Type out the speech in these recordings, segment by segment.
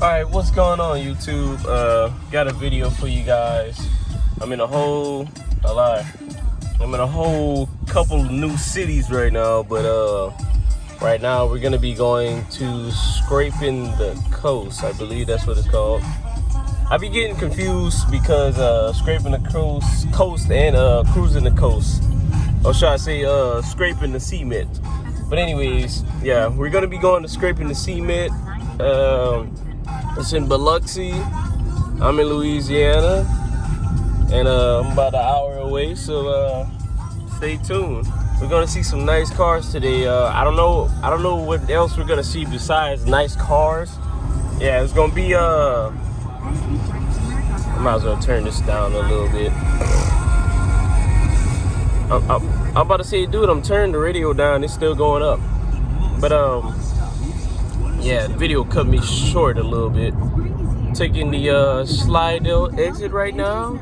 Alright, what's going on YouTube? Got a video for you guys. I'm in a whole couple new cities right now, but right now we're gonna be going to Scrapin the Coast. I believe that's what it's called. I be getting confused because Scrapin the coast and cruising the coast. Or should I say scraping the cement. But anyways, yeah, we're gonna be going to Scrapin the cement. It's in Biloxi. I'm in Louisiana, and I'm about an hour away. So stay tuned. We're gonna see some nice cars today. I don't know what else we're gonna see besides nice cars. Yeah, it's gonna be I might as well turn this down a little bit. I'm about to say, dude, I'm turning the radio down. It's still going up, but yeah, the video cut me short a little bit. Taking the Slidell exit right now.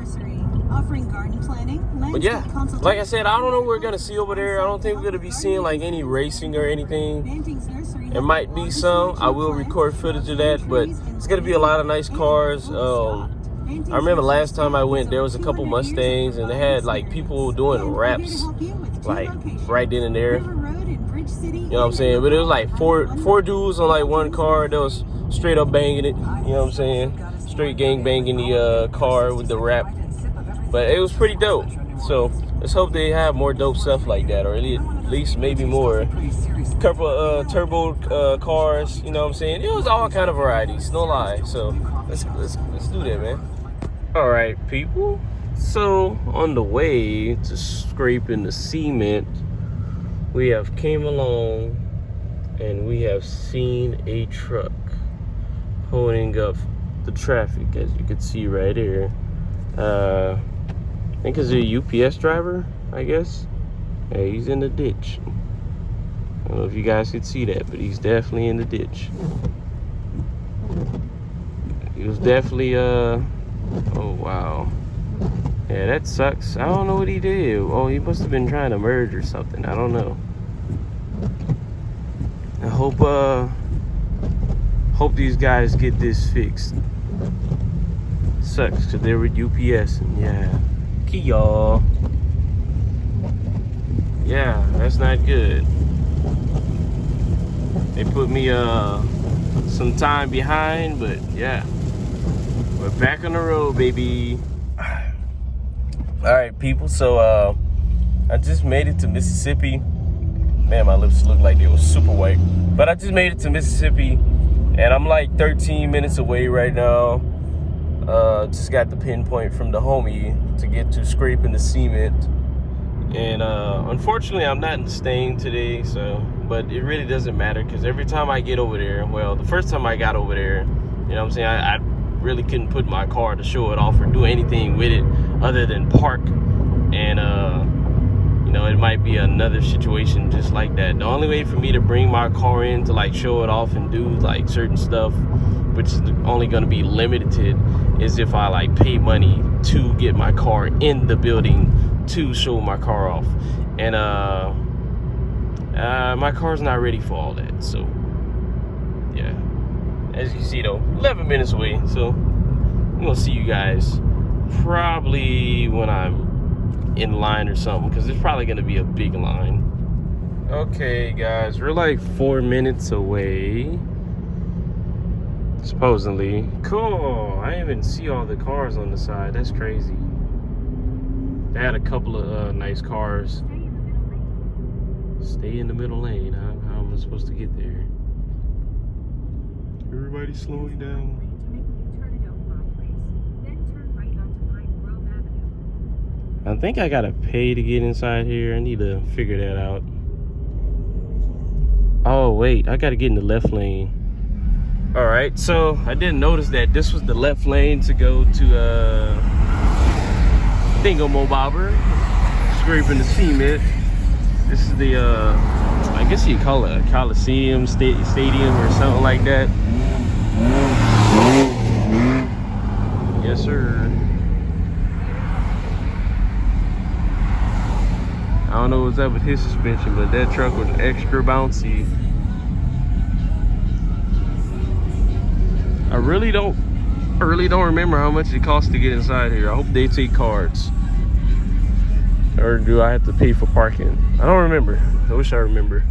But yeah, like I said, I don't know what we're gonna see over there. I don't think we're gonna be seeing like any racing or anything. There might be some. I will record footage of that, but it's gonna be a lot of nice cars. I remember last time I went, there was a couple Mustangs, and they had like people doing raps, like right then and there. You know what I'm saying? But it was like four dudes on like one car that was straight up banging it. You know what I'm saying? Straight gang banging the car with the rap. But it was pretty dope. So let's hope they have more dope stuff like that, or at least maybe more. Couple turbo cars. You know what I'm saying? It was all kind of varieties, no lie. So let's do that, man. All right, people. So on the way to Scrapin the cement, we have came along and we have seen a truck holding up the traffic, as you can see right here. I think it's a UPS driver, I guess. Yeah, he's in the ditch. I don't know if you guys could see that, but he's definitely in the ditch. He was definitely, oh wow. Yeah, that sucks. I don't know what he did. Oh, he must have been trying to merge or something. I don't know. I hope these guys get this fixed. Sucks because they were UPS, and yeah. Key y'all. Yeah, that's not good. They put me some time behind, but yeah. We're back on the road, baby. Alright, people, so I just made it to Mississippi. Man, my lips look like they were super white. But I just made it to Mississippi, and I'm like 13 minutes away right now. Just got the pinpoint from the homie to get to Scrapin the cement. And unfortunately, I'm not staying today, but it really doesn't matter, because every time I get over there, well, the first time I got over there, you know what I'm saying, I really couldn't put my car to show it off or do anything with it other than park. And you know, it might be another situation just like that. The only way for me to bring my car in to like show it off and do like certain stuff, which is only going to be limited, is if I like pay money to get my car in the building to show my car off. And my car's not ready for all that. So yeah, as you see though, 11 minutes away. So I'm gonna see you guys probably when I'm in line or something, because it's probably gonna be a big line. Okay guys, we're like 4 minutes away, supposedly. Cool. I didn't even see all the cars on the side. That's crazy. They had a couple of nice cars. Stay in the middle lane. How am I supposed to get there? Everybody slowing down. I think I gotta pay to get inside here. I need to figure that out. Oh wait, I gotta get in the left lane. All right, so I didn't notice that this was the left lane to go to Thingamabobber, Scrapin the cement. This is the I guess you call it a Coliseum stadium or something like that. Yes sir. I don't know what's up with his suspension, but that truck was extra bouncy. I really don't remember how much it costs to get inside here. I hope they take cards. Or do I have to pay for parking? I don't remember. I wish I remember.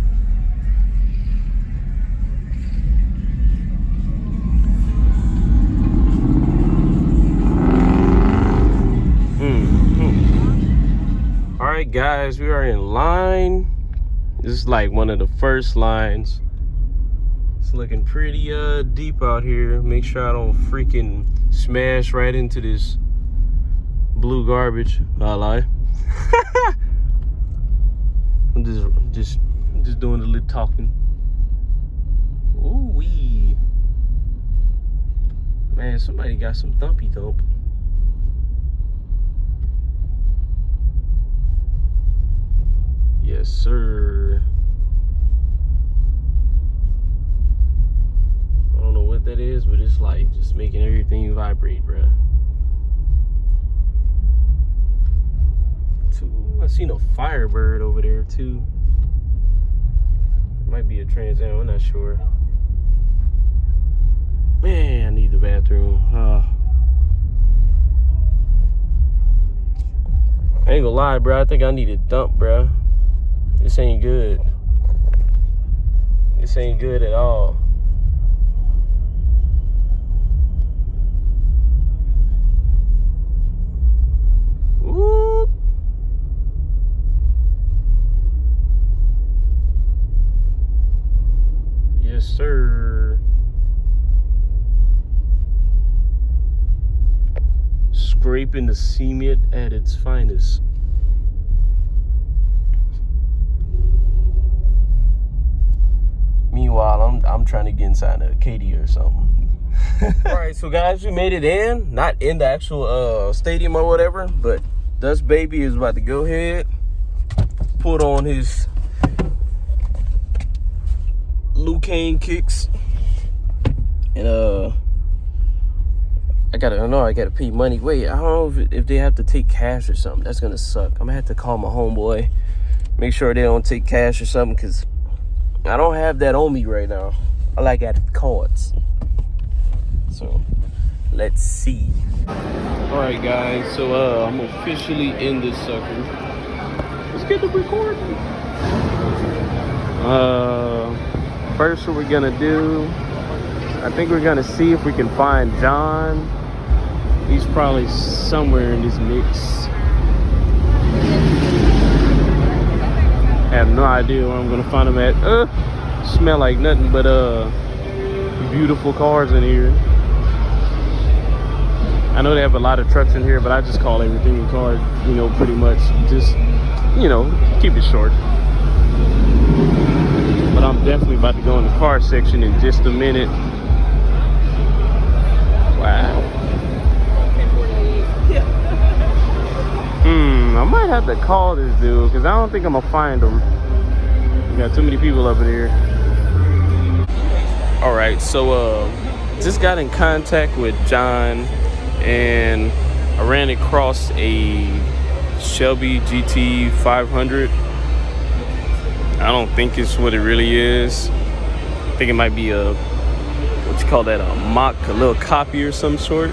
All right, guys, we are in line. This is like one of the first lines. It's looking pretty deep out here. Make sure I don't freaking smash right into this blue garbage. I lie. I'm just doing a little talking. Ooh wee. Man, somebody got some thumpy thump. Yes, sir. I don't know what that is, but it's like just making everything vibrate, bruh. I seen a Firebird over there too. It might be a Trans Am, I'm not sure. Man, I need the bathroom. I ain't gonna lie, bro. I think I need a dump, bro. This ain't good. This ain't good at all. Ooh. Yes, sir. Scraping the cement at its finest. Meanwhile, I'm trying to get inside a Katie or something. All right, so guys, we made it in. Not in the actual stadium or whatever, but Dust Baby is about to go ahead, put on his Luke Kane kicks, and I gotta pay money. Wait, I don't know if they have to take cash or something. That's gonna suck. I'm gonna have to call my homeboy, make sure they don't take cash or something, because I don't have that on me right now. I like at cards. So let's see. All right, guys. So I'm officially in this sucker. Let's get to recording. First, what we're gonna do, I think we're gonna see if we can find John. He's probably somewhere in this mix. I have no idea where I'm gonna find him at. Smell like nothing but beautiful cars in here. I know they have a lot of trucks in here, but I just call everything a car, you know, pretty much. Just, you know, keep it short. But I'm definitely about to go in the car section in just a minute. Wow. I might have to call this dude, because I don't think I'm gonna find him. We got too many people up in here. All right, so just got in contact with John, and I ran across a Shelby GT 500. I don't think it's what it really is. I think it might be a, what you call that, a mock, a little copy or some sort.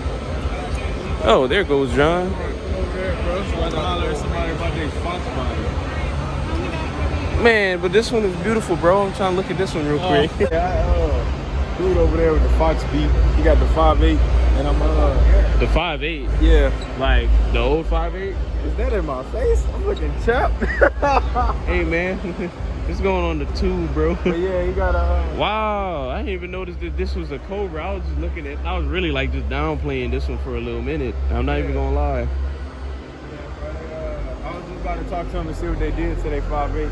Oh, there goes John. Man, but this one is beautiful, bro. I'm trying to look at this one real quick. Yeah, dude over there with the Fox beat. He got the 5.8, and I'm the 5.8. Yeah, like the old 5.8. Is that in my face? I'm looking chapped. Hey man, it's going on the 2, bro. But yeah, he got a. Wow, I didn't even notice that this was a Cobra. I was just looking at. I was really like just downplaying this one for a little minute. I'm not even gonna lie. Yeah, I was just about to talk to him and see what they did to their 5.8.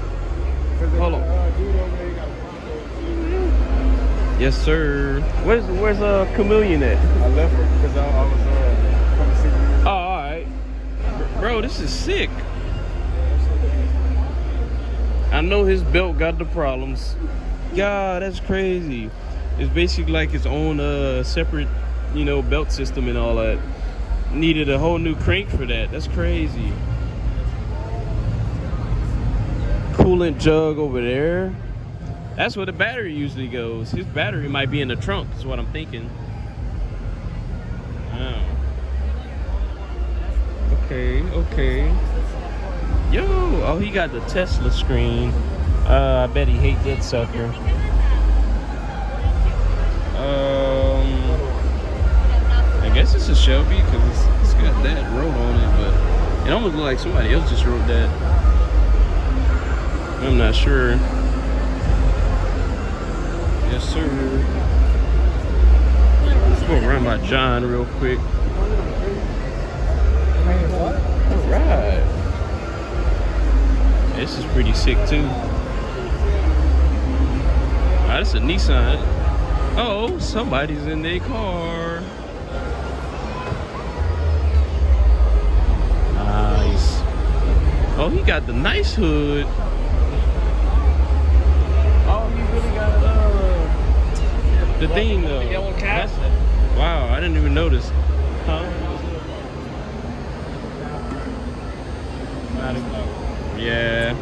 Hold on. Dude over there, he got a Bronco. Yes, sir. Where's Chameleon at? I left her because I was coming to see you. Oh, all right. Bro, this is sick. I know his belt got the problems. God, that's crazy. It's basically like its own separate, you know, belt system and all that. Needed a whole new crank for that. That's crazy. Coolant jug over there. That's where the battery usually goes. His battery might be in the trunk, is what I'm thinking. Okay. Yo, oh, he got the Tesla screen. I bet he hate that sucker. I guess it's a Shelby because it's got that road on it, but it almost looks like somebody else just wrote that. I'm not sure. Yes, sir. Let's go run by John real quick. Alright. This is pretty sick too. Ah, this is a Nissan. Oh, somebody's in their car. Nice. Oh, he got the nice hood. Oh, he really got the thing though. The yellow cap. Wow, I didn't even notice. Huh? Yeah.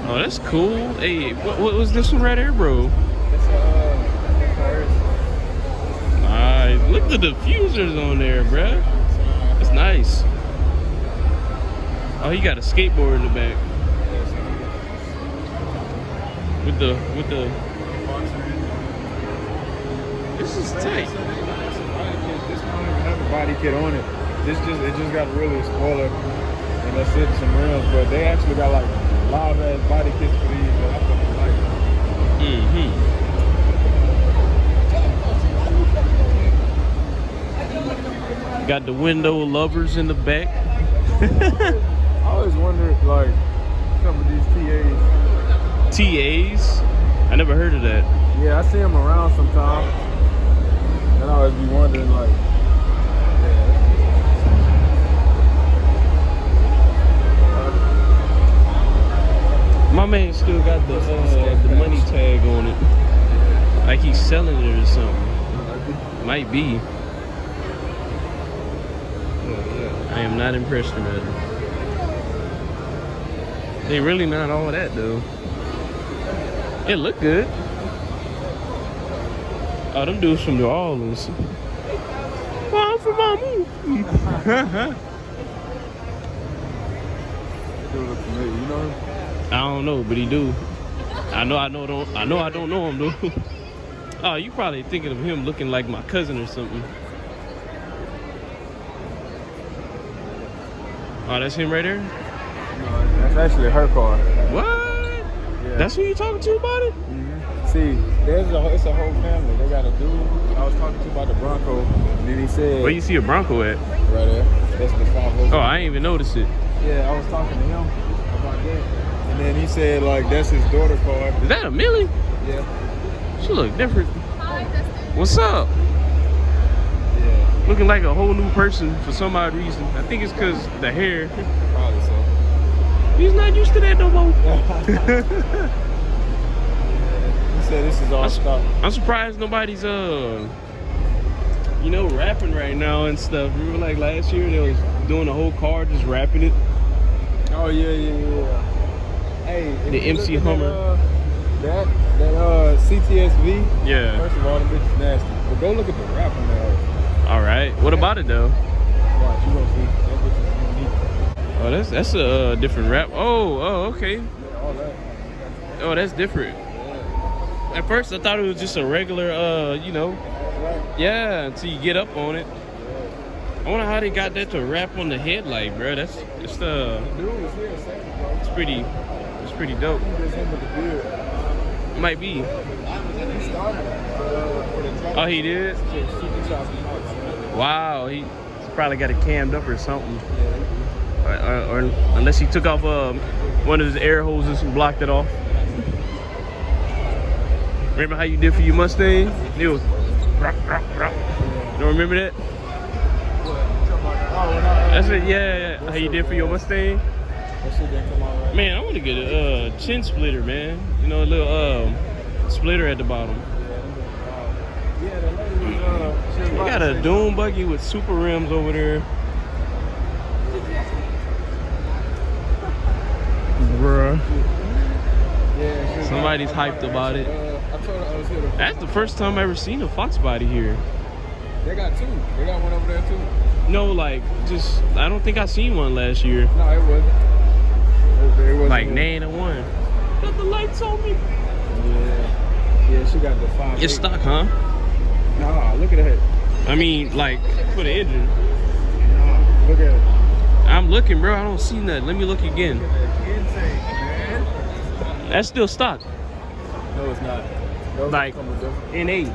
Oh, that's cool. Hey, what was this one right here, bro? Nice. Look at the diffusers on there, bruh. That's nice. Oh, he got a skateboard in the back. With the. This is tight. This one don't even have a body kit on it. It just got really a spoiler and that's it, some rims, but they actually got like live ass body kits for these that I fucking like. Got the window lovers in the back. I always wondered like some of these TAs? I never heard of that. Yeah, I see them around sometimes. And I always be wondering like, my man still got the money tag on it. Like he's selling it or something. Might be. I am not impressed with that. They really not all that though. It look good. Oh, them dudes from New Orleans. Well, I'm from Mamu. you know? I don't know, but he do. I don't know him though. Oh, you probably thinking of him looking like my cousin or something. Oh, that's him right there? No, that's actually her car. What? Yeah. That's who you talking to about it? Mm-hmm. See, it's a whole family. They got a dude I was talking to about the Bronco, and then he said... Where you see a Bronco at? Right there. That's the 5. Oh, I ain't even noticed it. Yeah, I was talking to him about that. And then he said, like, that's his daughter car. Is that a Millie? Yeah. She look different. What's up? Yeah. Looking like a whole new person for some odd reason. I think it's because the hair. Probably so. He's not used to that no more. He said this is all stock. I'm surprised nobody's rapping right now and stuff. Remember like last year they was doing the whole car just rapping it. Oh yeah. Hey, the MC Hummer. That CTSV. Yeah. First of all, the bitch is nasty. But go look at the rap on that. All right. What about it though? Watch, you gonna see. That bitch is unique. Oh, that's a different rap. Oh, okay. Yeah, all that. Oh, that's different. Yeah. At first, I thought it was just a regular, yeah, until you get up on it. I wonder how they got that to wrap on the headlight, bro. It's pretty dope. Might be. Oh, he did? Wow, he probably got it cammed up or something. Or unless he took off one of his air hoses and blocked it off. Remember how you did for your Mustang? It was rock. You don't remember that? That's it, yeah. How you did for your Mustang? Man, I want to get a chin splitter, man. You know, a little splitter at the bottom. We got a dune buggy with super rims over there. Bruh. Somebody's hyped about it. That's the first time I ever seen a Fox body here. They got two. They got one over there too. No, like, just, I don't think I seen one last year. No, it wasn't. It wasn't Like, nay to one. Got the lights on me. Yeah. Yeah, she got the 5. It's stock, huh? Nah, look at that. I mean, like, for the engine. Nah, look at it. I'm looking, bro. I don't see nothing. Let me look again. Look at that intake, man. That's still stock. No, it's not. Those Like, come with different. NA.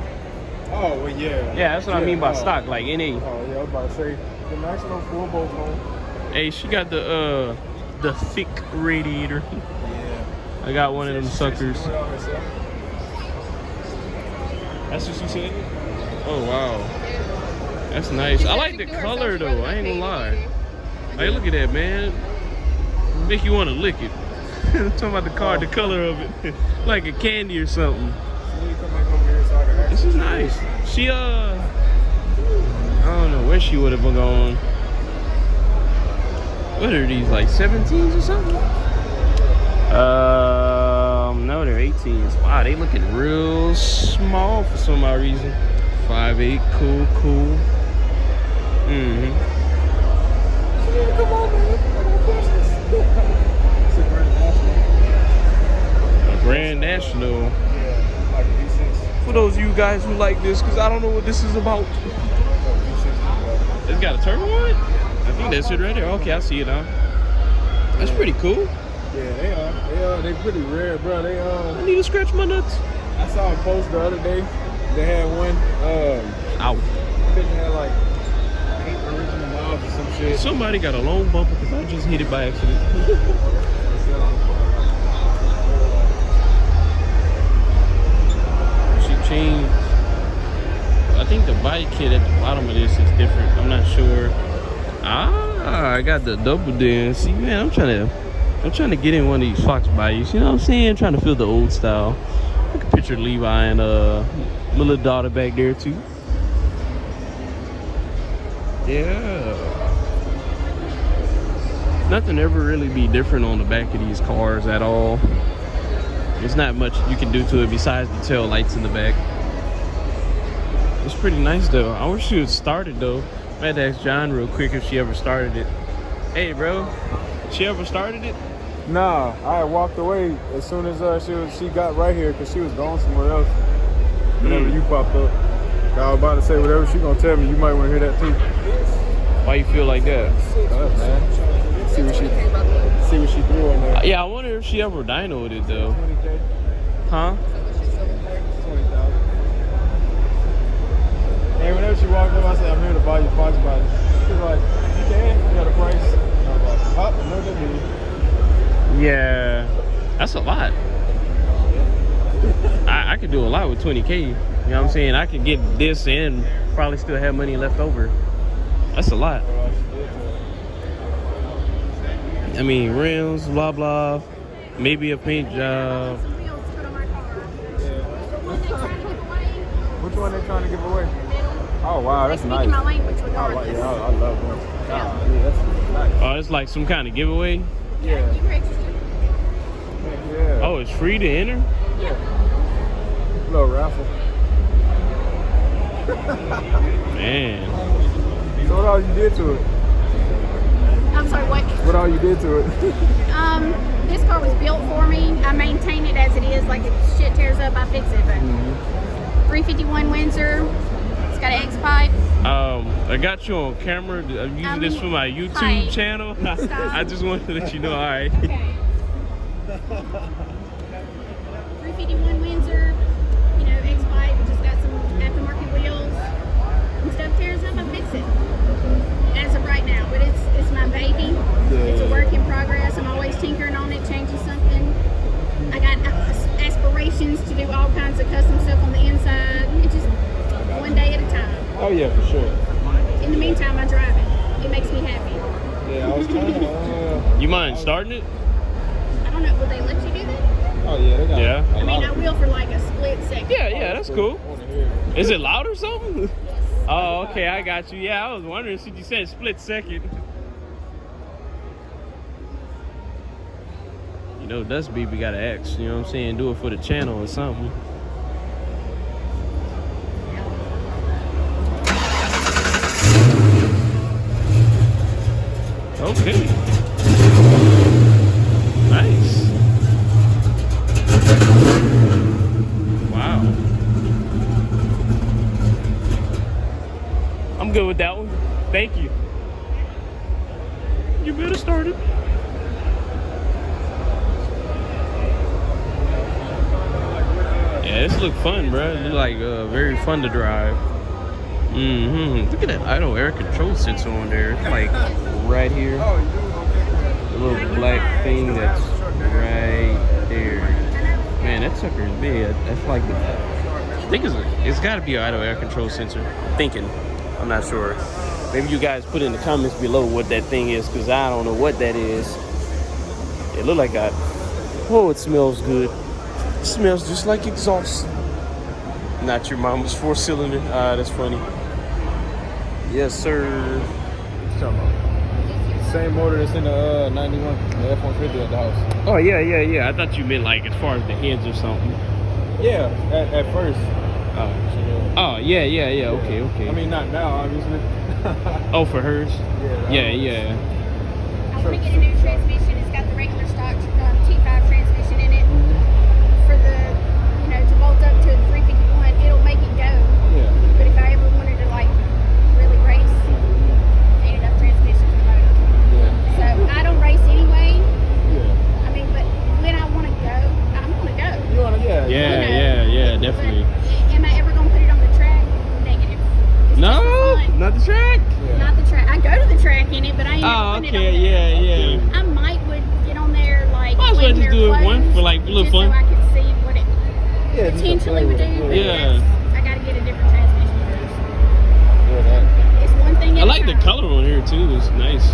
Oh, well, yeah. Yeah, that's what I mean by stock, like NA. Oh, yeah, I was about to say, the National full bolt home. Hey, she got the thick radiator. Yeah. I got one of them suckers. That's what she said? Oh, wow. That's nice. I like the color, though. I ain't gonna lie. Hey, look at that, man. Make you want to lick it. I'm talking about the car, the color of it. Like a candy or something. This is nice. She, I don't know where she would have been going. What are these, like 17s or something? No, they're 18s. Wow, they looking real small for some odd reason. 5'8", cool. Mm-hmm. Come on, man. It's a Grand National. Grand National. Yeah, like a V6. For those of you guys who like this, because I don't know what this is about. It's got a turbo on it? I think that's it right there. Okay, I see it now. That's pretty cool. Yeah, they are. They pretty rare, bro. I need to scratch my nuts. I saw a post the other day. They had one. Ow. Bitch had like 8 original miles or some shit. Somebody got a long bumper because I just hit it by accident. She changed. I think the body kit at the bottom of this is different. I'm not sure. I got the double din. See, man, I'm trying to get in one of these Fox bodies. You know what I'm saying? I'm trying to feel the old style. I can picture Levi and my little daughter back there too. Yeah. Nothing ever really be different on the back of these cars at all. There's not much you can do to it besides the tail lights in the back. It's pretty nice though. I wish she would start it though. I had to ask John real quick if she ever started it. Hey bro, she ever started it? Nah, I walked away as soon as she got right here because she was going somewhere else. Whenever you popped up, I was about to say whatever she gonna tell me. You might want to hear that too. Why you feel like that? Man. See what she threw on there. Yeah, I wonder if she ever dynoed it though. 20K. Huh? 20,000. And whenever she walked up, I said, "I'm here to buy your Fox body." She was like, "You can? You got a price?" And I was like, "Oh, no, that didn't." Yeah, that's a lot. I could do a lot with 20K. You know what I'm saying? I could get this and probably still have money left over. That's a lot. I mean, rims, blah, blah. Maybe a paint job. Which one they trying to give away? Oh, wow, that's nice. My language I regardless. like, yeah, I love them. Yeah, that's nice. Oh, it's like some kind of giveaway? Yeah. You registered? Yeah. Oh, it's free to enter? Yeah. Little raffle. Man. So what all you did to it? I'm sorry, what? What all you did to it? This car was built for me. I maintain it as it is. Like if shit tears up, I fix it. But 351 Windsor. It's got an X-pipe. I got you on camera. I'm using this for my YouTube Hi. channel. I just wanted to let you know, all right. Okay. 351 Windsor. You know, X-pipe. Just got some aftermarket wheels. When stuff tears up, I fix it. As of right now, but it's my baby. It's a work in progress. I'm always tinkering on it, changing something. I got aspirations to do all kinds of custom stuff on the inside. It's just one day at a time. Oh yeah, for sure. In the meantime, I drive it. It makes me happy. Yeah, I was trying to. You mind starting it? I don't know. Will they let you do that? Oh yeah, they got. Yeah. I mean, I will for like a split second. Yeah, that's cool. I wanna hear it. Is it loud or something? Yes. Oh, okay, I got you. Yeah, I was wondering since you said split second. You know, Dust Baby got an X, you know what I'm saying? Do it for the channel or something. Okay. Nice. Wow. I'm good with that one. Thank you. You better start it. Yeah, this look fun, bro. It look like very fun to drive. Look at that idle air control sensor on there. It's like right here. The little black thing that's right there. Man, that sucker is big. That's like the. I think it's got to be an idle air control sensor. I'm thinking. I'm not sure. Maybe you guys put in the comments below what that thing is, because I don't know what that is. It look like oh, it smells good. It smells just like exhaust. Not your mama's 4-cylinder. That's funny. Yes, sir. Same motor that's in the 91, the F-150 at the house. Oh, yeah. I thought you meant like as far as the heads or something. Yeah, at first. Oh, yeah. Okay. I mean, not now, obviously. Oh, for hers? I Yeah. want to get a new transmission. It's got the regular stock T5 transmission in it. For the, to bolt up to the 351, it'll make it go. Yeah. But if I ever wanted to like really race, I need enough transmission for the motor. Yeah. So I don't race anyway. Yeah. I mean, but when I want to go, I'm going to go. You wanna, Yeah, definitely. But am I ever going to put it on the track? Negative. It's No, just for fun. not the track. Yeah. Not the track. I go to the track in it, but I ain't Oh, putting it on okay, there. yeah. I would get on there like Might as well when just they're do it closed, one for like a little just fun. so I could see what it Yeah, just to potentially play would with do. it. But Yeah. I gotta get a different transmission first. Yeah, It's one thing at I a like the time. color on here too. It's nice.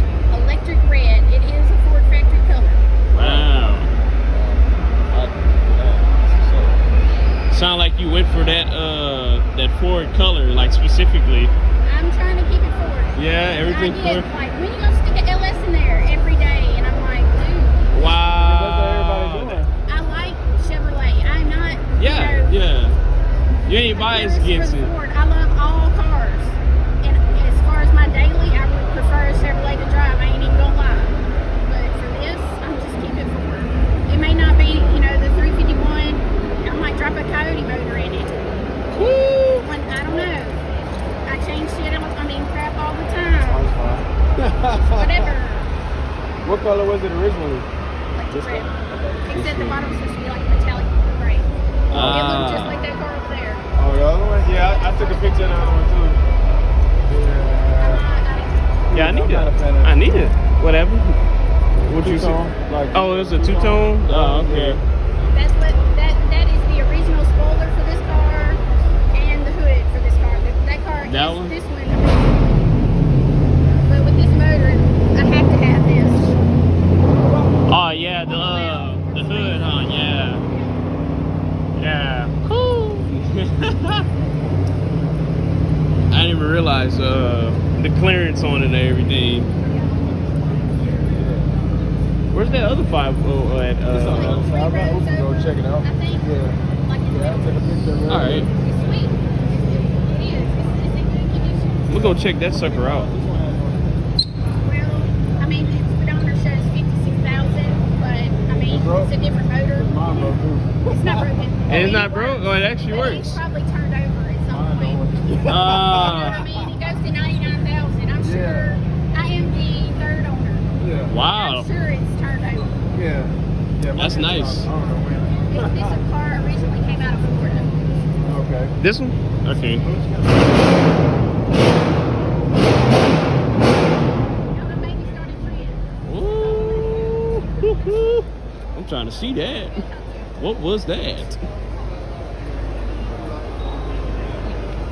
Electric red. It is a Ford factory color. Wow. Sound like you went for that Ford color, like specifically. I'm trying to keep it Ford. Yeah, everything I get Ford. like, when you gonna stick an LS in there every day? And I'm like, dude. Wow. That's what everybody's doing. I like Chevrolet. I'm not. Yeah. You ain't a biased purist against for the it. Ford. I love all cars. And as far as my daily, I would prefer a Chevrolet to drive. I ain't even gonna lie. But for this, I'm just keeping it Ford. It may not be, the 351. I might drop a Coyote motor in it. Woo. I don't know. I change shit. Crap all the time. That's fine. Whatever. What color was it originally? Like This red. one? Except the bottom was supposed to be like metallic gray. It looked just like that car over there. Oh, the other one? Yeah, I took a picture of the other one too. Yeah, I need I'm it. not a fan of I need it. Whatever. What you say? Two-tone, like- Oh, it was a two-tone? Oh, okay. That's what that is the original spoiler for this car and the hood for this car. That car is That one? this one. But with this motor, I have to have this. Oh, yeah, the hood, huh? Yeah. Cool. I didn't even realize the clearance on it and everything. Where's that other 5.0 at? It's on the other side. We can go check it out. I think. Yeah. Like Yeah, I took a picture of it. All right. It's sweet. It is. It's in good condition. We'll go check that sucker out. Well, its speedometer shows 56,000, but it's a different motor. Mine broke too. It's not broken. And it's not broke? Oh, it actually But works. It's probably turned over at some point. You know what Ah. I mean? It goes to 99,000. I'm sure I am the third owner. Yeah. Wow. I'm sure it's turned over. Yeah. Yeah. That's mine nice. I don't know when. This car originally came out of Florida. Okay. This one? Okay. Now the baby started friend. Ooh. I'm trying to see that. What was that?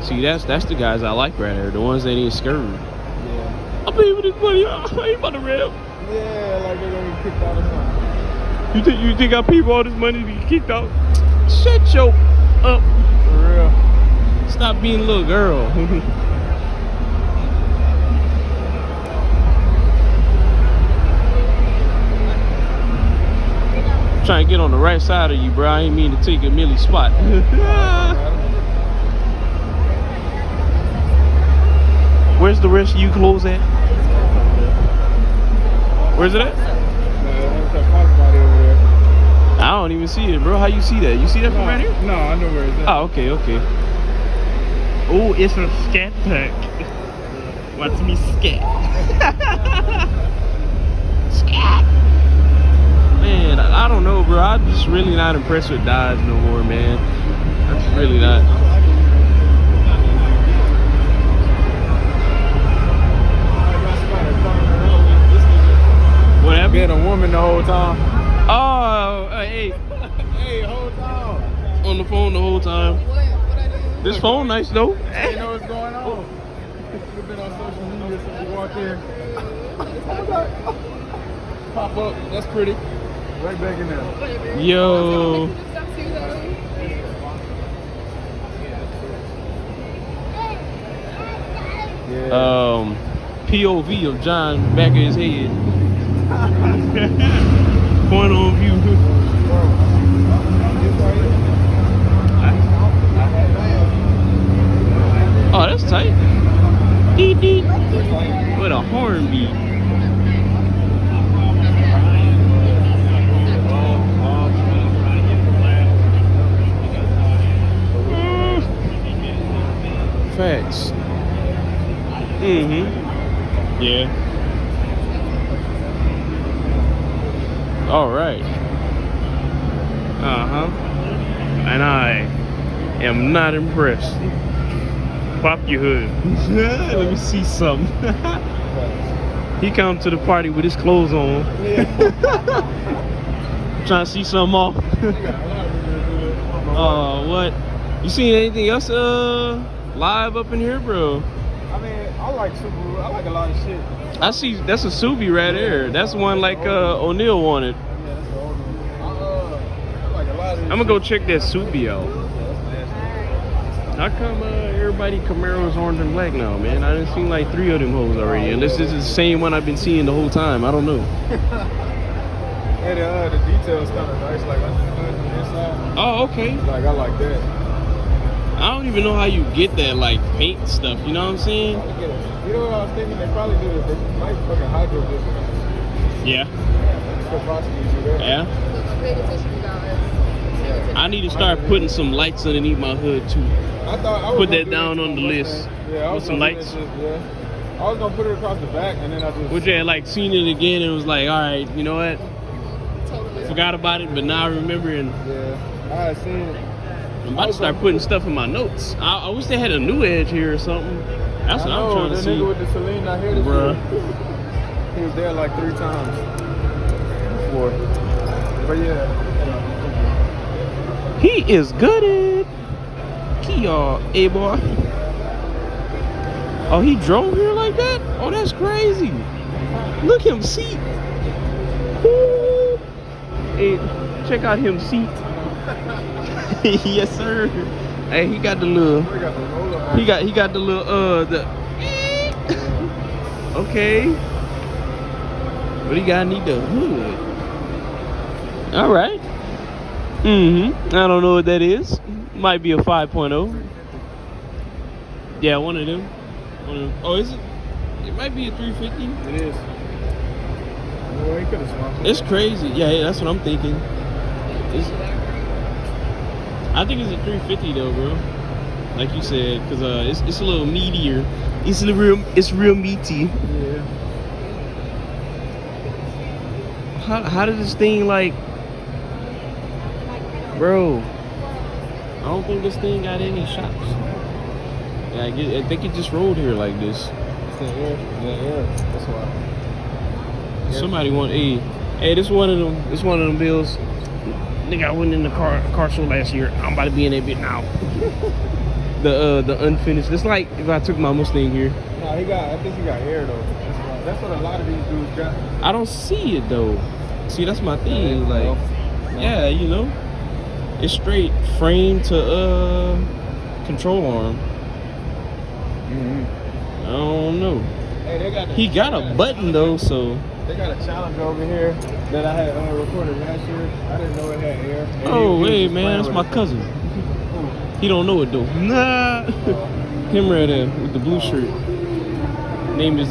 See, that's the guys I like right there. The ones that ain't scared. Yeah. I'm paying for this money. I ain't about to rap. Yeah, like they're gonna get kicked out or something. You think I pay for all this money to get kicked out? Shut your up. For real. Stop being a little girl. Trying to get on the right side of you, bro. I ain't mean to take a Millie spot. Where's the rest of you clothes at? Where's it at? That's that Fox body over there. I don't even see it, bro. How you see that? You see that from right here? No, I know where it's at. Oh, okay, okay. Oh, it's a scat pack. Watch me scat. Scat. Man, I don't know, bro. I'm just really not impressed with Dodge no more, man. I'm just really not. What happened? Being a woman the whole time. Oh, hey. Hey, whole time. On the phone the whole time. What I do? This phone nice though. You know what's going on. You've been on social media since you walked in. Pop up. That's pretty. Right back in there. Yo. Yeah. POV of John back of his head. Point on view. Oh, that's tight. Deep, deep. With a horn beat. Facts. Yeah. All right. And I am not impressed. Pop your hood. Let me see something. He come to the party with his clothes on. Trying to see something off. What? You seen anything else live up in here, bro? I mean, I like Subaru. I like a lot of shit. I see. That's a Subi right there. That's the one like O'Neal wanted. Yeah, that's the old one. I like a lot of this I'm gonna go check that Subi out. How come everybody Camaro's orange and black now, man? I done seen like 3 of them hoes already. Unless this is the same one I've been seeing the whole time. I don't know. And the details kind of nice, like under the hood on the inside. Oh, okay. Like I like that. I don't even know how you get that like paint stuff. You know what I'm saying? You know what I was thinking? They probably do this. They might fucking hydro this. Yeah. Could possibly do that. Yeah. I need to start putting some lights underneath my hood too. I thought I was Put gonna that do down this on the Mustang. list. Yeah, I was With some gonna do lights. this shit, yeah. I was gonna put it across the back, and then I just. Would you had like seen it again and was like, all right, you know what? Forgot about it, but now I remember and Yeah, I had seen it. I'm about to start putting stuff in my notes. I wish they had a new edge here or something. That's what I'm trying to the see. nigga with the Celine out here this Bruh. year. He was there like 3 times before. But yeah. He is good at Kia, boy. Oh, he drove here like that? Oh, that's crazy. Look him seat. Woo. Hey, check out him seat. Yes, sir. Hey, he got the little. He got the little the. Okay. But he got need the hood. All right. I don't know what that is. Might be a 5.0. Yeah, one of them. Oh, is it? It might be a 350. It is. Well, he could have swapped it. It's crazy. Yeah, that's what I'm thinking. I think it's a 350 though, bro. Like you said, because it's a little meatier. It's real meaty. Yeah. How did this thing like, bro? I don't think this thing got any shots. Yeah, I think it just rolled here like this. It's the air. That's why. Somebody want hey, this one of them. This one of them bills. Nigga, I went in the car show last year. I'm about to be in that bit now. the unfinished. It's like if I took my Mustang here. Nah, I think he got air though. That's what a lot of these dudes got. I don't see it though. See, that's my thing. Like, No. yeah, you know, it's straight frame to control arm. I don't know. Hey, He got a button though, so. They got a challenge over here that I had recorded last year. I didn't know it had air. And Oh, he was hey just man, playing that's with my it. cousin. He don't know it though. Nah. Him right there with the blue shirt. Name is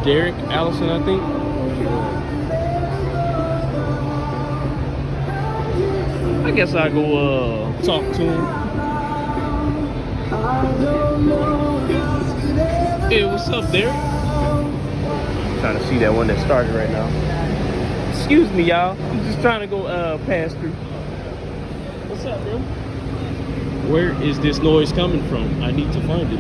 Derek Allison, I think. I guess I'll go talk to him. Hey, what's up, Derek? I'm trying to see that one that started right now. Excuse me, y'all. I'm just trying to go pass through. What's up, bro? Where is this noise coming from? I need to find it.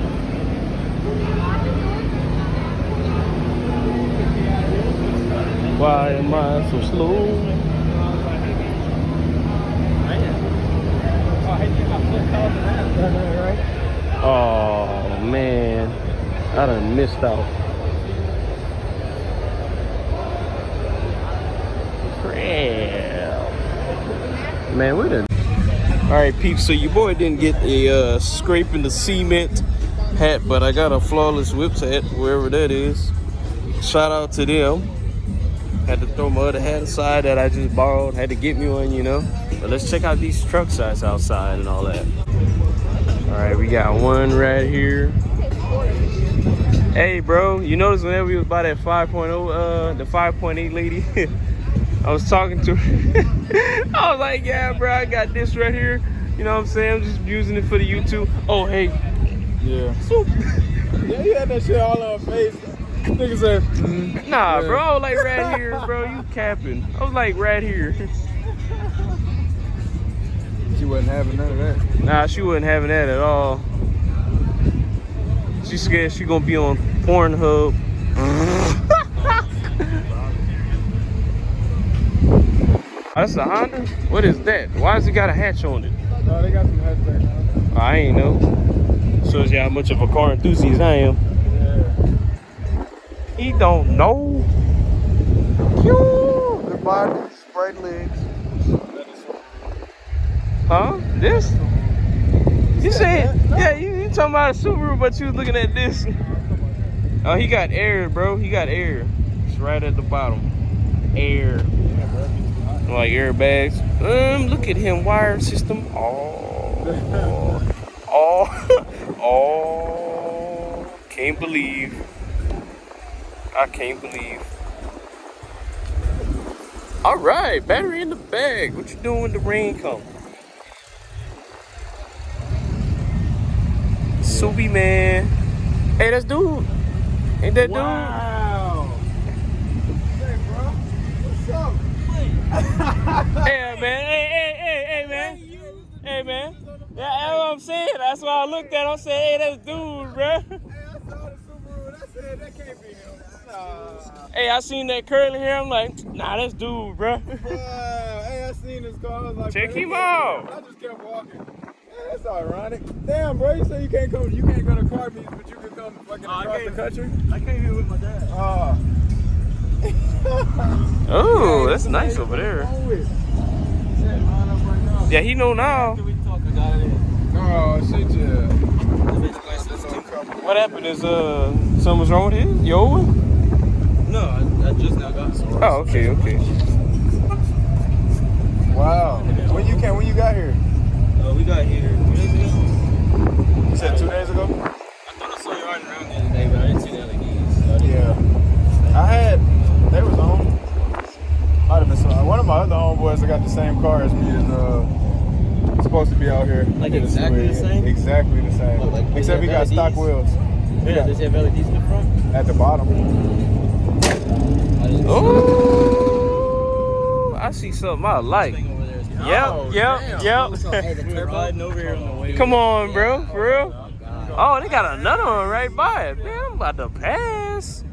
Why am I so slow? Oh man, I done missed out. Crap. Man, we done. Alright, peeps, so your boy didn't get a scraping the cement hat, but I got a flawless whips hat, wherever that is. Shout out to them. Had to throw my other hat aside that I just borrowed. Had to get me one, you know. But let's check out these truck sites outside and all that. All right, we got one right here. Hey, bro, you notice whenever we was by that 5.0, the 5.8 lady, I was talking to her. I was like, yeah, bro, I got this right here. You know what I'm saying? I'm just using it for the YouTube. Oh, hey. Yeah. Yeah, you had that shit all on her face. Nigga said, Nah, yeah. bro, like right here, bro. You capping. I was like right here. She wasn't having none of that. Nah, she wasn't having that at all. She scared she gonna be on Pornhub. That's a Honda? What is that? Why has it got a hatch on it? No, they got some hatchback on. I ain't know. Shows you how much of a car enthusiast I am. He don't know. Cute. Good body, bright legs. Huh? This? You said, yeah, you talking about a Subaru, but you was looking at this. Oh, he got air, bro. He got air. It's right at the bottom. Air. Like airbags. Look at him. Wire system. Oh. Oh. Oh. Can't believe. I can't believe. All right, battery in the bag. What you doing when the rain come? Subi man. Hey, that's dude. Ain't that Wow. Hey, bro. What's up? dude? Hey, man. Hey, man. Hey, man. Yeah, that's what I'm saying. That's why I looked at him. I said, hey, that's dude, bro. Hey, I saw the Subaru and I said, that can't be him. Nah. Hey, I seen that curly hair. I'm like, nah, that's dude, bro. Hey, I seen this car. I was like, Check bro, him out. I just kept walking. Hey, that's ironic. Damn, bro, you say you can't come. You can't go to car meets, but you can come fucking across the country. I came here with my dad. Oh, that's nice over there. Yeah, he know now. After we talked, I got it in. Oh, shit, yeah. What happened is, something's wrong with his? Your old one? No, I just now got some. Oh, okay. Wow. When you got here? We got here 2 days ago. You said 2 days ago? I thought I saw you riding around the other day, but I didn't see the LEDs. So They was on. Might have been some. One of my other homeboys that got the same car as me is supposed to be out here. Like exactly the same? Exactly the same. Oh, like, except he got stock wheels. Yeah, does he have LEDs in the front? At the bottom. Oh, I see something I like. Over there is Yep. Hey, the turbine over here on the way. Come on, bro, for real. Oh, God. Oh, they got another one right by it. Man, I'm about to pass.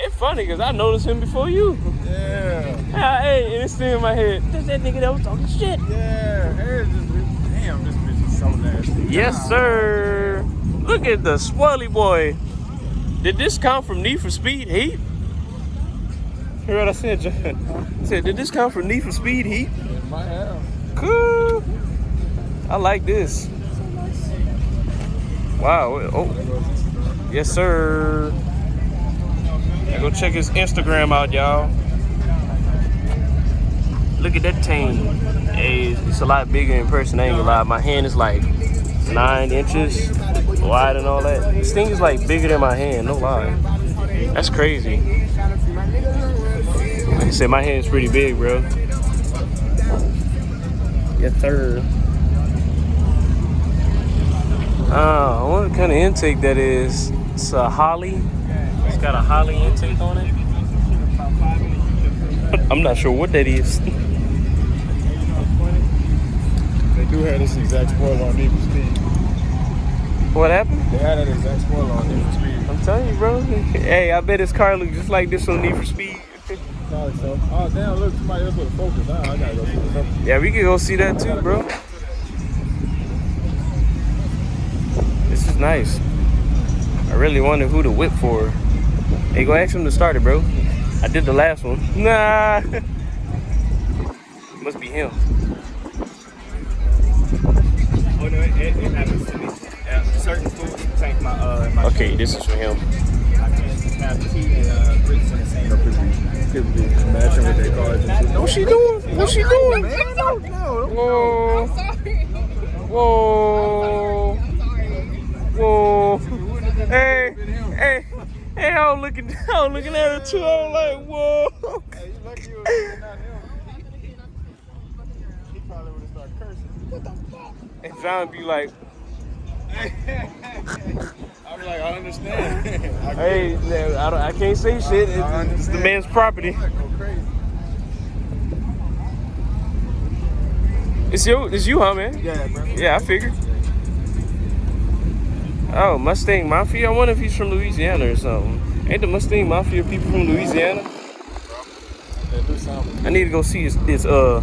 It's funny because I noticed him before you. Yeah. Hey, and it's still in my head. There's that nigga that was talking shit. Yeah. Damn, this bitch is so nasty. Yes, sir. Look at the spoily boy. Did this come from Need for Speed Heat? Hear what I said, John? I said, did this come from Need for Speed Heat? It might have. Cool. I like this. Wow. Oh. Yes, sir. Go check his Instagram out, y'all. Look at that tank. Hey, it's a lot bigger in person. I ain't gonna lie. My hand is like 9 inches. wide and all that. This thing is like bigger than my hand, no lie. That's crazy. Like I said, my hand's pretty big, bro. Yes, sir. I wonder what kind of intake that is. It's a Holly. It's got a Holly intake on it. I'm not sure what that is. They do have this exact spoiler on Need for Speed. What happened? They had that exact spoiler on Need for Speed. I'm telling you, bro. Hey, I bet his car looks just like this on Need for Speed. Probably so. Oh, damn, look, somebody else with a Focus. I gotta go see what's up. Yeah, we could go see that too, bro. This is nice. I really wonder who to whip for. Hey, go ask him to start it, bro. I did the last one. Nah. Must be him. Oh, no, it happens to me. Certain foods tank my Okay, this is for him. I can't have tea and grits in the same. People be matching with their cars and shit. What's she doing? What's she doing? Whoa. Whoa. Whoa. Hey. I was looking at her too. I was like, whoa. Hey, you lucky you was not him. He probably would have started cursing. What the fuck? And John be like, I'm like, I understand. hey, I can't say shit. It's the man's property. Go crazy. It's you, huh, man? Yeah, bro. Yeah, I figured. Oh, Mustang Mafia? I wonder if he's from Louisiana or something. Ain't the Mustang Mafia people from Louisiana? That do sound. I need to go see his oh.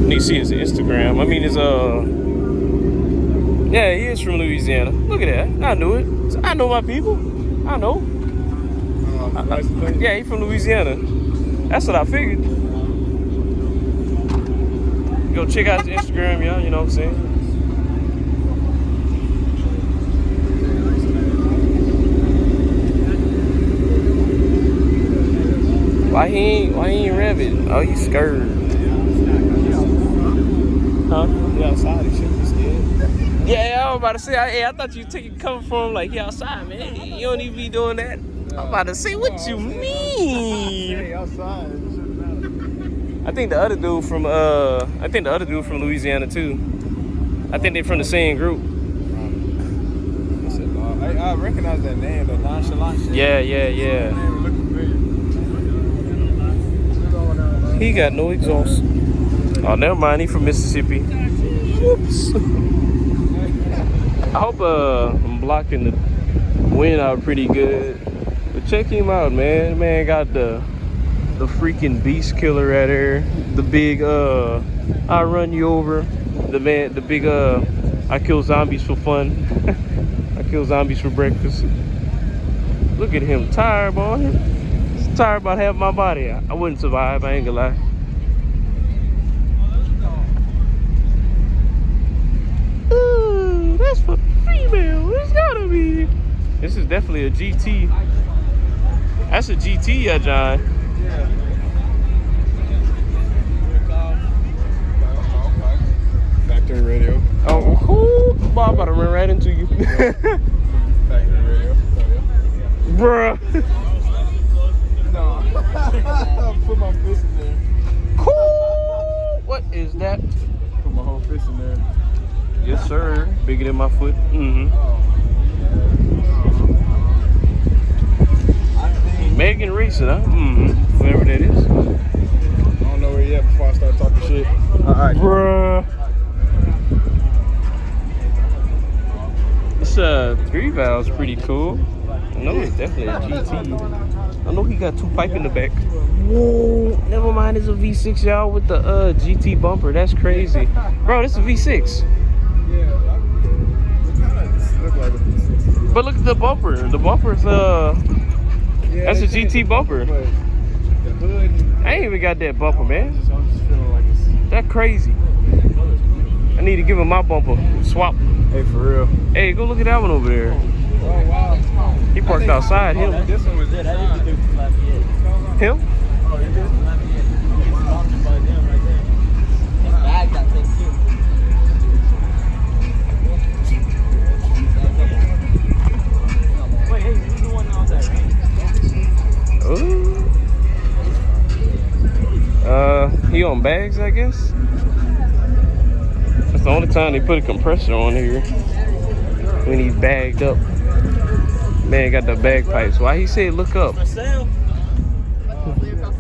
Need to see his Instagram. I mean his yeah, he is from Louisiana. Look at that. I knew it. I know my people. I know. Yeah, he's from Louisiana. That's what I figured. Go check out his Instagram, y'all. You know what I'm saying? Why he ain't revving? Oh, he's scared. Huh? He outside, he shouldn't be scared. Yeah, I was about to say, I thought you taking cover for him like he outside, man. You don't even be doing that. I'm about to say, what you mean? Hey, outside, it shouldn't matter. I think the other dude from Louisiana too. I think they're from the same group. I recognize that name, the nonchalant shit. Yeah. That name look familiar. He got no exhaust. Oh, never mind. He from Mississippi. Whoops. I hope I'm blocking the wind out pretty good. But check him out, man. Man got the freaking beast killer at her. The big I run you over. The big I kill zombies for fun. I kill zombies for breakfast. Look at him, tired, boy. He's tired about having my body. I wouldn't survive, I ain't gonna lie. Ooh, that's for female. It's gotta be. This is definitely a GT. That's a GT, yeah, John. Yeah. Factory radio. Oh, I'm about to run right into you. Factory radio. Bruh. No. Put my fist in there. Cool. What is that? Put my whole fist in there. Yes, sir. Bigger than my foot. Mm-hmm. Megan Racing, huh? Mm-hmm. Whoever that is. I don't know where yet before I start talking shit. Alright. Bruh. This 3 valve's pretty cool. I know it's definitely a GT. I know he got 2 pipe in the back. Whoa, never mind, it's a V6, y'all, with the GT bumper. That's crazy. Bro, this is a V6. Yeah, it kind of look like a V6. But look at the bumper. The bumper's yeah, that's a GT bumper. But the hood, I ain't even got that bumper, man. I'm just feeling like it's. That crazy. I need to give him my bumper. Swap. Hey, for real. Hey, go look at that one over there. Oh wow. He parked outside. Him. This one was it. Him? Oh, you did? He on bags, I guess. That's the only time they put a compressor on here, when he's bagged up. Man got the bagpipes. Why he said look up?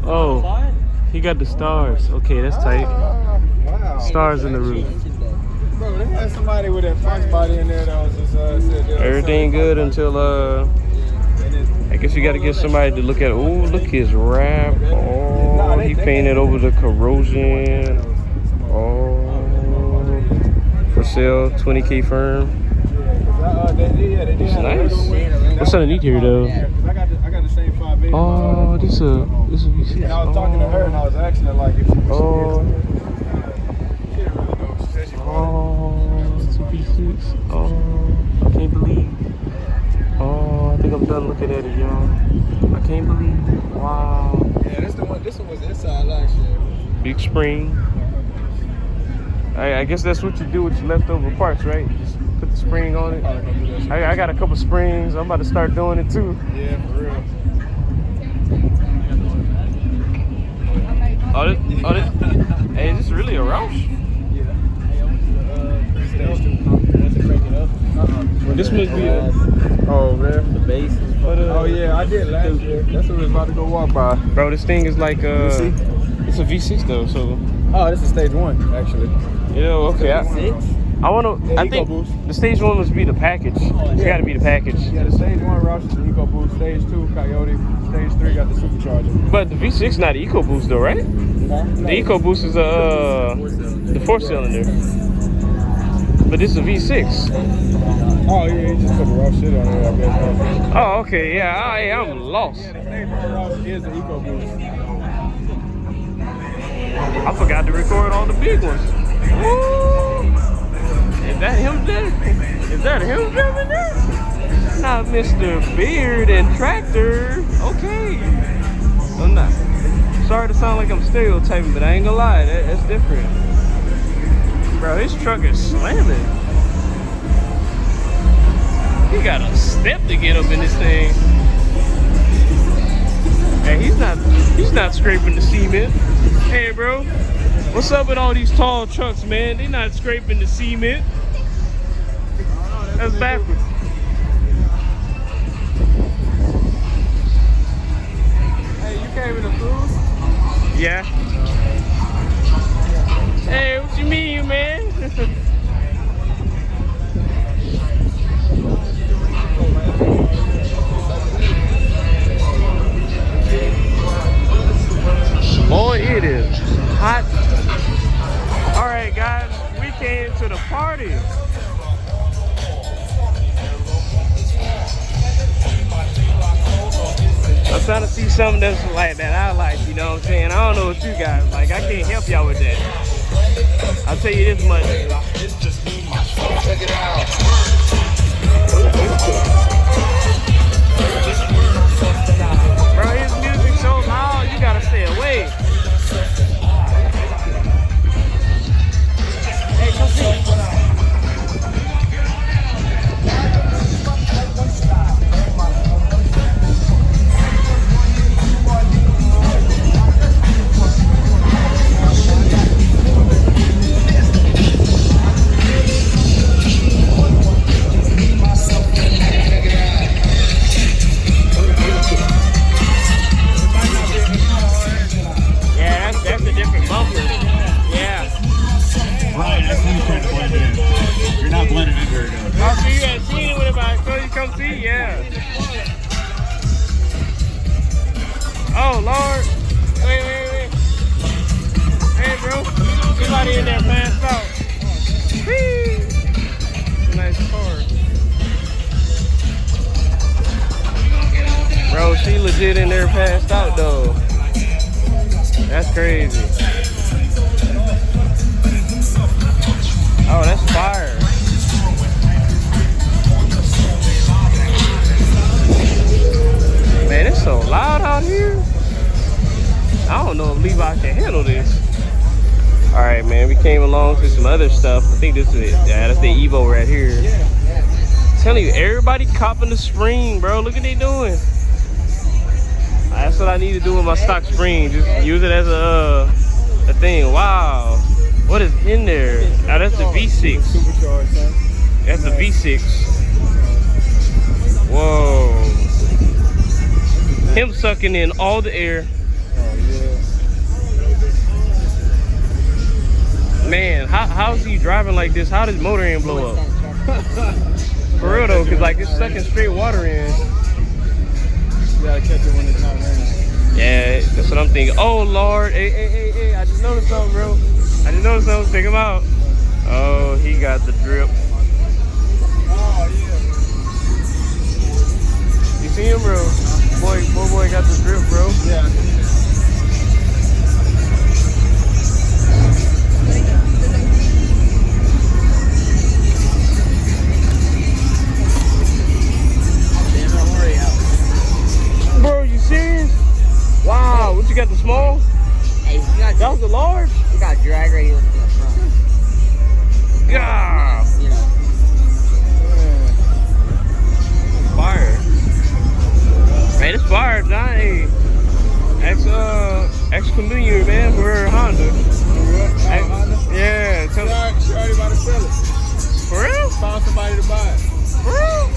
Oh, he got the stars. Okay, that's tight. Wow. Stars in the roof. Bro, they had somebody with that French body in there that was just said Everything good until I guess you got to get somebody to look at. Oh, look his wrap. Oh, he painted over the corrosion. Oh, for sale, 20K firm. It's nice. What's underneath here though? I got the same 580. Oh, this a V6. And I was talking to her and I was asking her like if she was it's a V6. Oh, I can't believe. Oh, I think I'm done looking at it, y'all. I can't believe. Wow. Yeah, this one was inside last year. Big spring. I guess that's what you do with your leftover parts, right? Just put the spring on it. I got a couple springs. I'm about to start doing it too. Yeah, for real. Hey, is this really a Roush? This must be a... Oh, man. The base is Oh, yeah, I did last year. That's what we was about to go walk by. Bro, this thing is like it's a V6 though, so... Oh, this is stage 1, actually. Yeah, okay. I think EcoBoost. the stage 1 must be the package. It's got to be the package. Yeah, the stage 1 Roush is the EcoBoost. Stage 2, Coyote. Stage 3 got the supercharger. But the V6 not the EcoBoost though, right? The EcoBoost is the 4-cylinder. But this is a V6. Oh, yeah, he just put the Roush shit on there, I guess. Oh, okay, yeah, I'm lost. Yeah, the stage 1 Roush is the EcoBoost. I forgot to record all the big ones. Woo! Is that him there? Is that him driving there? Not Mr. Beard and Tractor. Okay. I'm not. Sorry to sound like I'm stereotyping, but I ain't gonna lie, that's different. Bro, his truck is slamming. He got a step to get up in this thing. And he's not scraping the cement. Hey bro, what's up with all these tall trucks, man? They not scraping the cement. That's backwards. Hey, you came in a cruise? Yeah. Hey, what you mean, man? Boy, it is hot. All right, guys, we came to the party. I'm trying to see something that's like that I like, you know what I'm saying? I don't know what you guys like. I can't help y'all with that. I'll tell you this much. Check it out. Bro, his music so loud, you gotta stay away. Hey, come see. Oh Lord! Wait! Hey, bro, somebody in there passed out. Whee! Nice car, bro. She legit in there passed out though. That's crazy. Oh, that's fire. Man, it's so loud out here. I don't know if Levi can handle this. All right, man, we came along to some other stuff. I think this is it. Yeah, that's the Evo right here. I'm telling you, everybody copping the spring, bro. Look what they doing. That's what I need to do with my stock spring. Just use it as a That thing, wow. What is in there? Oh, that's the V6. Supercharged, son. That's the V6. Whoa. Him sucking in all the air. Oh, yeah. Man, how's he driving like this? How does motor end blow up? For real though, cause like it's sucking straight water in. You gotta catch it when it's not raining. Yeah, that's what I'm thinking. Oh Lord, hey, I just noticed something, bro. I just noticed something. Check him out. Oh, he got the drip. Oh, yeah. You see him, bro? Boy got the drip, bro. Yeah. Bro, you serious? Wow, what you got, the small? Hey, you got, That was the large? you got drag radius in the front. God. You know, Fire. Man, it's fire, John. Hey, ex familiar, man, for Honda. Honda? Yeah, tell me. She already about to sell it. For real? Found somebody to buy it. For real?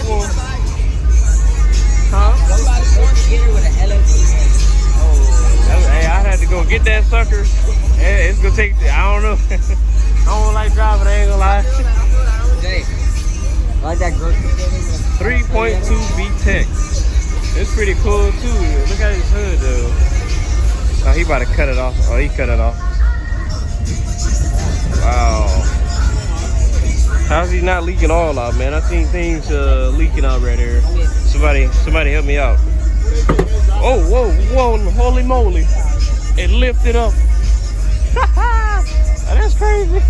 Well, huh? somebody wants to get her with an LFT. Hey, I had to go get that sucker. Yeah, it's gonna take, I don't know. I don't like driving, I ain't gonna lie. Jay, like that grocery store? 3.2 VTEC. It's pretty cool too. Look at his hood though. Oh, he about to cut it off. Oh, he cut it off. Wow. How's he not leaking oil out, man? I seen things leaking out right there. Somebody help me out. Oh, whoa, holy moly. It lifted up. That's crazy.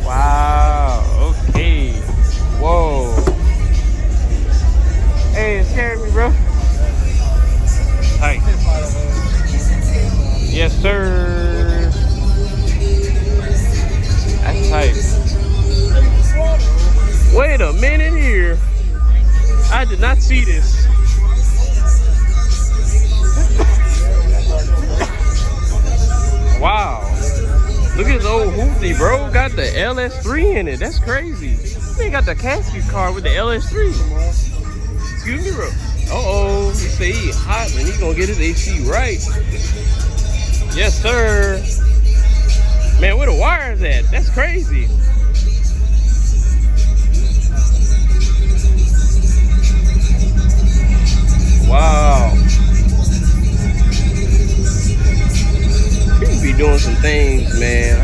Wow, okay. Whoa. Hey, it scared me, bro. Tight. Yes, sir. That's tight. Wait a minute here. I did not see this. Wow. Look at the old hoopty, bro. Got the LS3 in it. That's crazy. They got the casket car with the LS3. Excuse me, bro. Uh-oh. He say he hot and he gonna get his AC right. Yes, sir. Man, where the wires at? That's crazy. Wow. People be doing some things, man.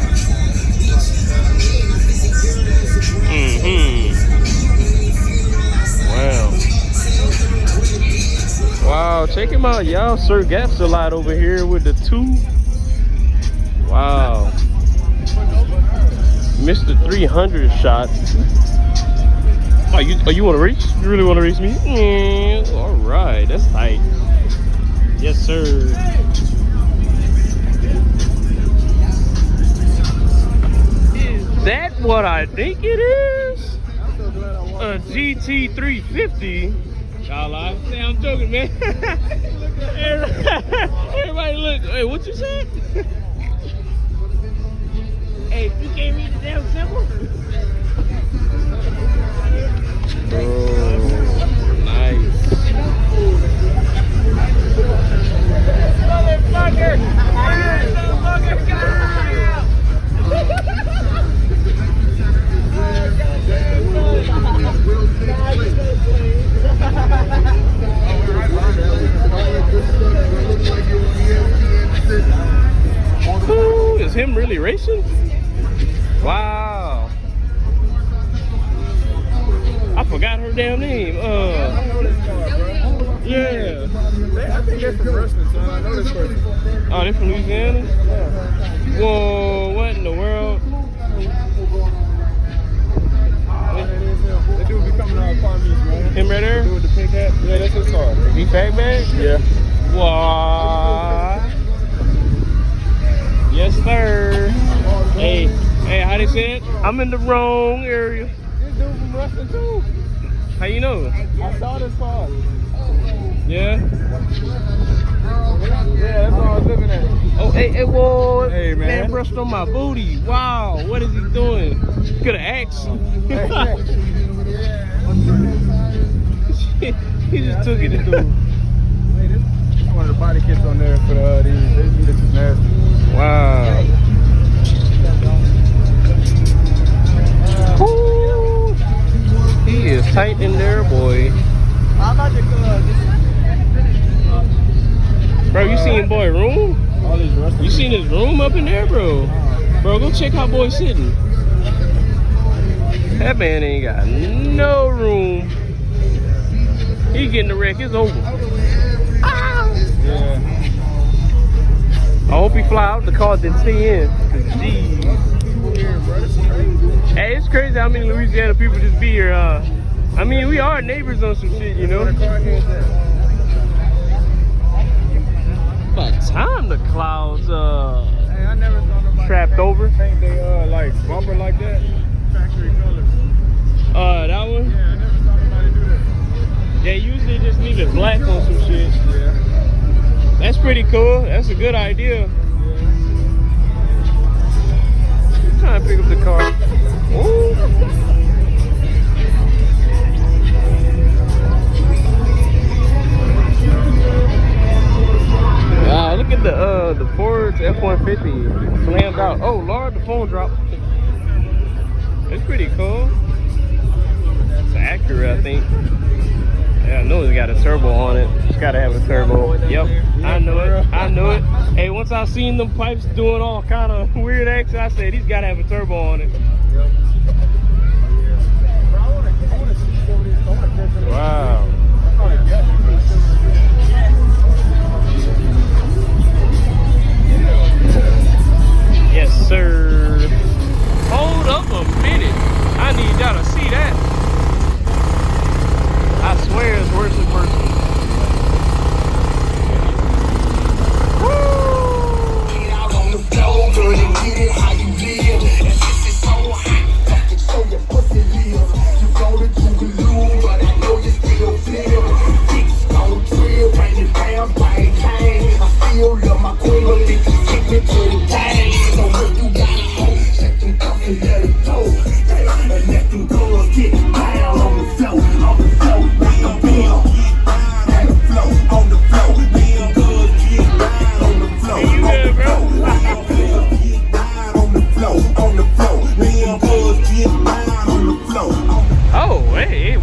Wow, check him out, y'all. Sir Gaps a lot over here with the 2. Wow. Mr. 300 shot. Oh, you want to reach? You really want to reach me? All right, that's tight. Yes, sir. Is that what I think it is? A GT 350. Y'all lie. Say I'm joking, man. Everybody look. Hey, what you said? Hey, you can't read the damn symbol. Oh, nice. Motherfucker! Ooh, is him really racing? Wow. I forgot her damn name. Yeah. I think they're from Ruston, son. I know this person. Oh, they're from Louisiana? Whoa, what in the world? That dude be coming to our car meets, man. Him right there? Dude with the pink hat? Yeah, that's his car. He fat bag? Yeah. What? Yes, sir. Hey, how they say it? I'm in the wrong area. This dude from Ruston, too. How you know? I saw this car. Yeah? Yeah, that's where I was living at. Oh, hey, whoa. Hey, man. Brushed on my booty. Wow, what is he doing? Could have asked. He just took it. Hey, this is one of the body kits on there for these. This is nasty. Wow. Ooh. He is tight in there, boy. Bro, you seen boy room? All these rusty. You seen his room up in there, bro? Bro, go check how boy's sitting. That man ain't got no room. He getting the wreck. It's over. Ah. Yeah. I hope he fly out the car didn't stay in. Jeez. Hey, it's crazy how many Louisiana people just be here. I mean, we are neighbors on some shit, you know. By the time the clouds Hey, I never saw nobody trapped over. think they like bumper like that. Factory colors. That one? Yeah, I never saw nobody do that. Yeah, usually just leave it black on some shit. Yeah. That's pretty cool. That's a good idea. I'm trying to pick up the car. Ooh. Wow, look at the Ford's F-150 slammed out. Oh Lord, the phone dropped. It's pretty cool. It's accurate, I think. Yeah, I know it's got a turbo on it. It's gotta have a turbo. Yep, I know it. I know it. Hey, once I seen them pipes doing all kind of weird acts, I said he's gotta have a turbo on it. Wow. Yes, sir. Hold up a minute. I need y'all to see that. I swear it's worse in person. Woo! Get out on the floor, girl, and get it how you live. And this is so hot, fucking show your pussy live. You go to Jugaloo, but I know you still feel. Dicks on drill, bring it down, bang, bang. I still love my queen, but bitches kick me to the game. So if you got a hoe, shut them cuffs and let it go. And let them girls get down on the floor, like a bill. On the floor, on the floor. Me and girls get down on the floor. You good, bro? Like a bill. Get down on the floor, on the floor. Me and girls get down on the floor. Oh, wait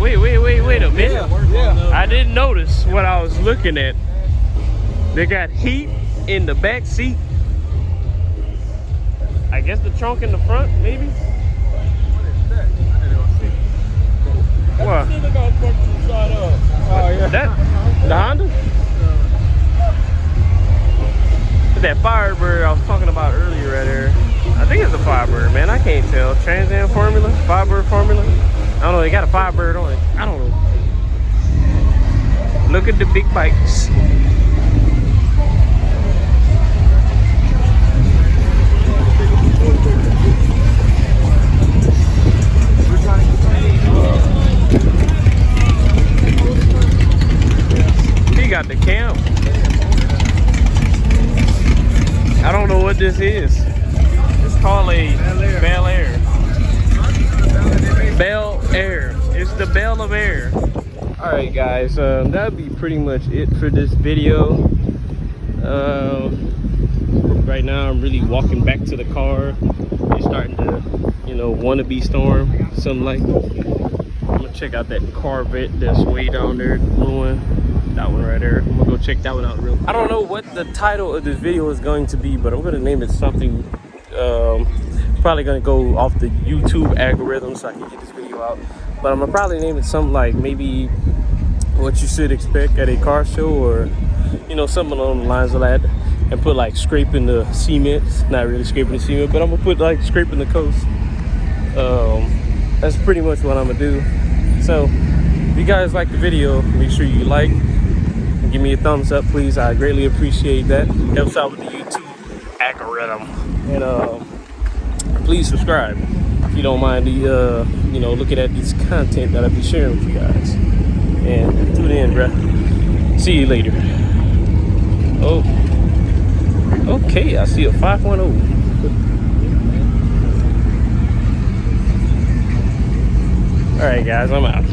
a minute. I didn't notice what I was looking at. They got heat in the back seat. I guess the trunk in the front, maybe? What? Oh yeah. That? The Honda? That Firebird I was talking about earlier right there. I think it's a Firebird, man. I can't tell. Trans Am formula? Firebird formula? I don't know. They got a Firebird on it. I don't know. Look at the big bikes. He got the camp. I don't know what this is. It's called a Bel Air. Bel Air. It's the Bel of Air. Alright guys, that'll be pretty much it for this video. Right now I'm really walking back to the car. It's starting to, you know, wannabe storm, something like. I'm gonna check out that Corvette that's way down there, the blue one. That one right there. I'm gonna go check that one out real quick. I don't know what the title of this video is going to be, but I'm gonna name it something. Probably gonna go off the YouTube algorithm so I can get this video out. But I'm gonna probably name it something like maybe what you should expect at a car show, or you know, something along the lines of that, and put like Scrapin the Cement. Not really Scrapin the Cement, but I'm gonna put like Scrapin the Coast. That's pretty much what I'm gonna do. So if you guys like the video, make sure you like and give me a thumbs up, please. I greatly appreciate that. Helps out with the YouTube algorithm. And please subscribe if you don't mind the you know, looking at this content that I'll be sharing with you guys. And tune in, bruh. See you later. Oh, okay, I see a 510. All right, guys, I'm out.